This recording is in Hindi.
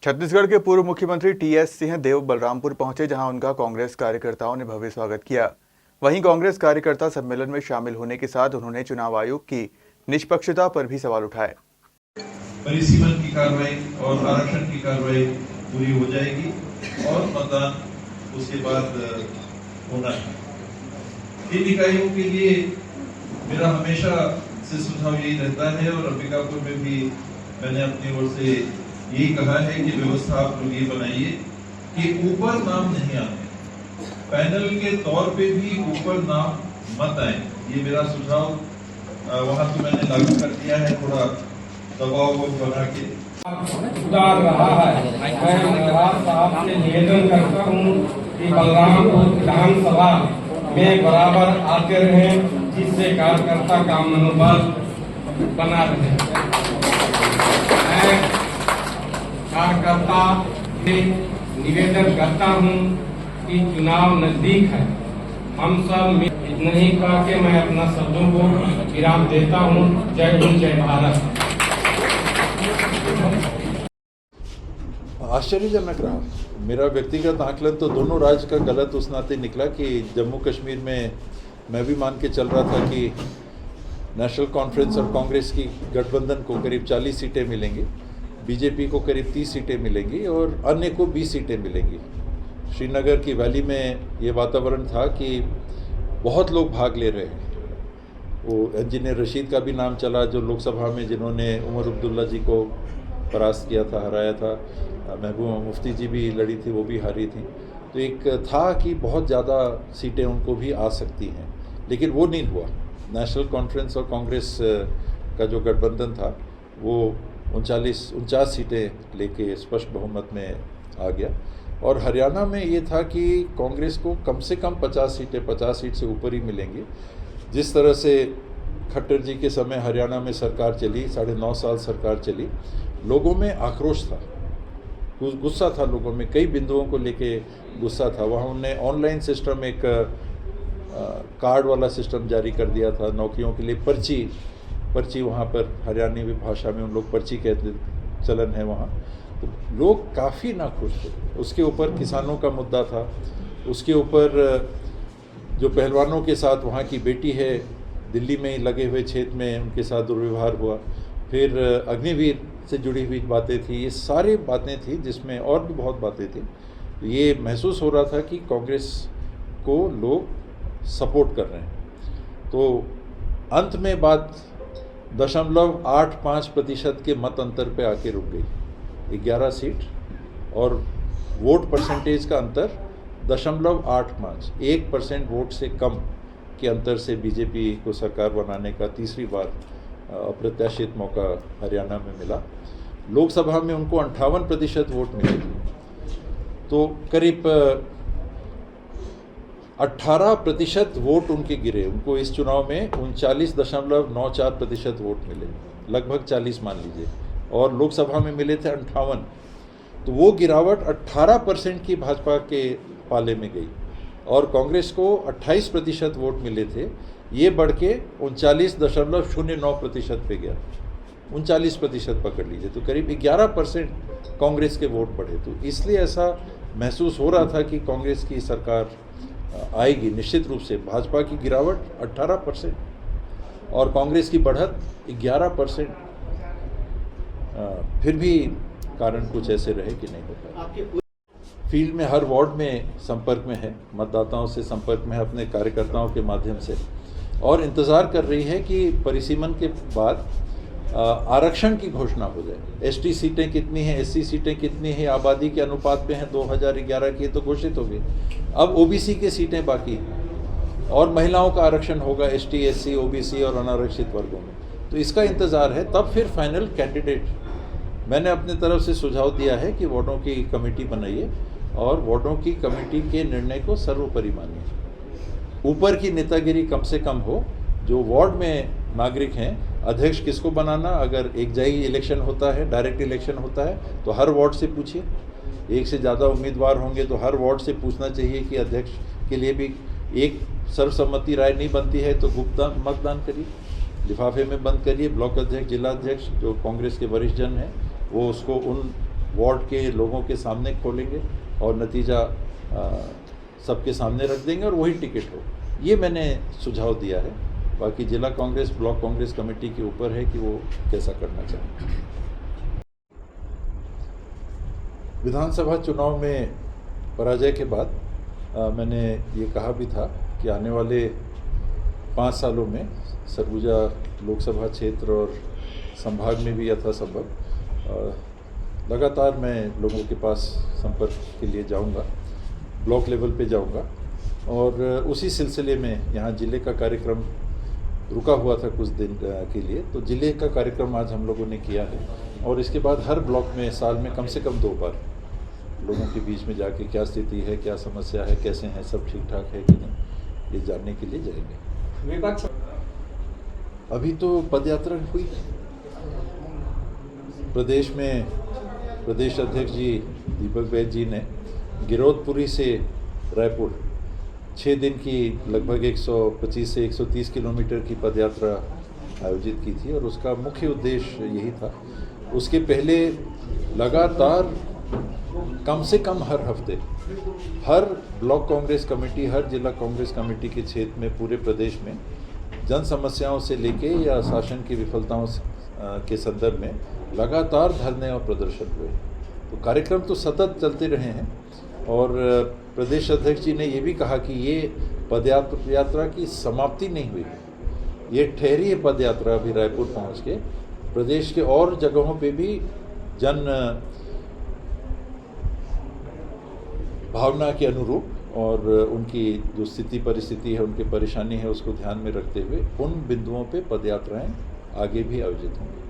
छत्तीसगढ़ के पूर्व मुख्यमंत्री टीएस सिंह देव बलरामपुर पहुंचे, जहां उनका कांग्रेस कार्यकर्ताओं ने भव्य स्वागत किया। वहीं कांग्रेस कार्यकर्ता सम्मेलन में शामिल होने के साथ उन्होंने चुनाव आयोग की निष्पक्षता पर भी सवाल उठाए। परिसीमन की कार्रवाई और आरक्षण की कार्रवाई पूरी हो जाएगी और मतदान उसके बाद होना है। इन इकाइयों के लिए मेरा हमेशा से सुझाव यही रहता है और अंबिकापुर में भी मैंने अपनी ओर से यही कहा है कि व्यवस्था आप लोग ये बनाइए कि ऊपर नाम नहीं आते, पैनल के तौर पे भी ऊपर नाम मत आए। ये मेरा सुझाव वहां तो मैंने लागू कर दिया है, थोड़ा दबाव बना के सुधार रहा है। मैं साहब से निवेदन करता हूँ कि बलरामपुर विधानसभा में बराबर आते रहे, जिससे कार्यकर्ता का मनोबल बना रहे। मैं कार्यकर्ता से निवेदन करता हूँ कि चुनाव नजदीक है, हम सब इतना ही कह के मैं अपना शब्दों को विराम देता हूँ। जय हिंद, जय भारत। आश्चर्यजनक रहा। मेरा व्यक्तिगत आकलन तो दोनों राज्य का गलत उस नाते निकला कि जम्मू कश्मीर में मैं भी मान के चल रहा था कि नेशनल कॉन्फ्रेंस और कांग्रेस की गठबंधन को करीब 40 सीटें मिलेंगी, बीजेपी को करीब 30 सीटें मिलेंगी और अन्य को 20 सीटें मिलेंगी। श्रीनगर की वैली में ये वातावरण था कि बहुत लोग भाग ले रहे हैं। वो इंजीनियर रशीद का भी नाम चला, जो लोकसभा में जिन्होंने उमर अब्दुल्ला जी को परास्त किया था, हराया था। महबूबा मुफ्ती जी भी लड़ी थी, वो भी हारी थी। तो एक था कि बहुत ज़्यादा सीटें उनको भी आ सकती हैं, लेकिन वो नहीं हुआ। नेशनल कॉन्फ्रेंस और कांग्रेस का जो गठबंधन था वो 49 सीटें लेके स्पष्ट बहुमत में आ गया। और हरियाणा में ये था कि कांग्रेस को कम से कम 50 सीटें, 50 सीट से ऊपर ही मिलेंगी। जिस तरह से खट्टर जी के समय हरियाणा में सरकार चली, 9.5 साल सरकार चली, लोगों में आक्रोश था, गुस्सा था लोगों में, कई बिंदुओं को लेके गुस्सा था। वहाँ उन्होंने ऑनलाइन सिस्टम, एक कार्ड वाला सिस्टम जारी कर दिया था नौकरियों के लिए। पर्ची वहाँ पर हरियाणवी भाषा में उन लोग पर्ची कहते, चलन है वहाँ। तो लोग काफ़ी नाखुश थे। उसके ऊपर किसानों का मुद्दा था, उसके ऊपर जो पहलवानों के साथ वहाँ की बेटी है, दिल्ली में लगे हुए क्षेत्र में उनके साथ दुर्व्यवहार हुआ, फिर अग्निवीर से जुड़ी हुई बातें थी। ये सारी बातें थी जिसमें और भी बहुत बातें थी। तो ये महसूस हो रहा था कि कांग्रेस को लोग सपोर्ट कर रहे हैं। तो अंत में बात 0.85% के मत अंतर पे आके रुक गई। 11 सीट और वोट परसेंटेज का अंतर 0.85, 1% वोट से कम के अंतर से बीजेपी को सरकार बनाने का तीसरी बार अप्रत्याशित मौका हरियाणा में मिला। लोकसभा में उनको 58% वोट मिले, तो करीब 18% वोट उनके गिरे। उनको इस चुनाव में 39.94% वोट मिले, लगभग 40 मान लीजिए, और लोकसभा में मिले थे 58। तो वो गिरावट 18% की भाजपा के पाले में गई और कांग्रेस को 28% वोट मिले थे। ये बढ़ के 39.09% पे गया, 39% पकड़ लीजिए। तो करीब 11% कांग्रेस के वोट बढ़े। तो इसलिए ऐसा महसूस हो रहा था कि कांग्रेस की सरकार आएगी निश्चित रूप से। भाजपा की गिरावट 18% और कांग्रेस की बढ़त 11%। फिर भी कारण कुछ ऐसे रहे कि नहीं होता। फील्ड में हर वार्ड में संपर्क में है, मतदाताओं से संपर्क में है अपने कार्यकर्ताओं के माध्यम से, और इंतज़ार कर रही है कि परिसीमन के बाद आरक्षण की घोषणा हो जाए। एसटी सीटें कितनी हैं, एससी सीटें कितनी हैं, आबादी के अनुपात पे हैं 2011 की, तो घोषित हो गई। अब ओबीसी की सीटें बाकी हैं और महिलाओं का आरक्षण होगा एसटी, एससी, ओबीसी और अनारक्षित वर्गों में। तो इसका इंतज़ार है, तब फिर फाइनल कैंडिडेट। मैंने अपने तरफ से सुझाव दिया है कि वार्डों की कमेटी बनाइए और वार्डों की कमेटी के निर्णय को सर्वोपरि मानिए। ऊपर की नेतागिरी कम से कम हो। जो वार्ड में नागरिक हैं, अध्यक्ष किसको बनाना, अगर एक जाही इलेक्शन होता है, डायरेक्ट इलेक्शन होता है, तो हर वार्ड से पूछिए। एक से ज़्यादा उम्मीदवार होंगे तो हर वार्ड से पूछना चाहिए कि अध्यक्ष के लिए भी एक सर्वसम्मति राय नहीं बनती है तो गुप्त मतदान करिए, लिफाफे में बंद करिए। ब्लॉक अध्यक्ष, जिला अध्यक्ष जो कांग्रेस के वरिष्ठ जन हैं, वो उसको उन वार्ड के लोगों के सामने खोलेंगे और नतीजा सबके सामने रख देंगे और वही टिकट हो। ये मैंने सुझाव दिया है। बाकी जिला कांग्रेस ब्लॉक कांग्रेस कमेटी के ऊपर है कि वो कैसा करना चाहे। विधानसभा चुनाव में पराजय के बाद मैंने ये कहा भी था कि आने वाले 5 सालों में सरगुजा लोकसभा क्षेत्र और संभाग में भी यथासंभव लगातार मैं लोगों के पास संपर्क के लिए जाऊंगा, ब्लॉक लेवल पे जाऊंगा और उसी सिलसिले में यहाँ जिले का कार्यक्रम रुका हुआ था कुछ दिन के लिए, तो जिले का कार्यक्रम आज हम लोगों ने किया है और इसके बाद हर ब्लॉक में साल में कम से कम 2 बार लोगों के बीच में जाके क्या स्थिति है, क्या समस्या है, कैसे हैं, सब ठीक ठाक है कि नहीं, ये जानने के लिए जाएंगे। विपक्ष अभी तो पदयात्रा हुई प्रदेश में। प्रदेश अध्यक्ष जी दीपक बैद जी ने गिरौदपुरी से रायपुर 6 दिन की लगभग 125 से 130 किलोमीटर की पदयात्रा आयोजित की थी और उसका मुख्य उद्देश्य यही था। उसके पहले लगातार कम से कम हर हफ्ते हर ब्लॉक कांग्रेस कमेटी, हर जिला कांग्रेस कमेटी के क्षेत्र में पूरे प्रदेश में जन समस्याओं से लेके या शासन की विफलताओं के संदर्भ में लगातार धरने और प्रदर्शन हुए। तो कार्यक्रम तो सतत चलते रहे हैं और प्रदेश अध्यक्ष जी ने ये भी कहा कि ये पदयात्रा की समाप्ति नहीं हुई, ये ठहरी है पदयात्रा अभी रायपुर पहुंच के प्रदेश के और जगहों पे भी जन भावना के अनुरूप और उनकी जो स्थिति परिस्थिति है, उनकी परेशानी है, उसको ध्यान में रखते हुए उन बिंदुओं पे पदयात्राएं आगे भी आयोजित होंगी।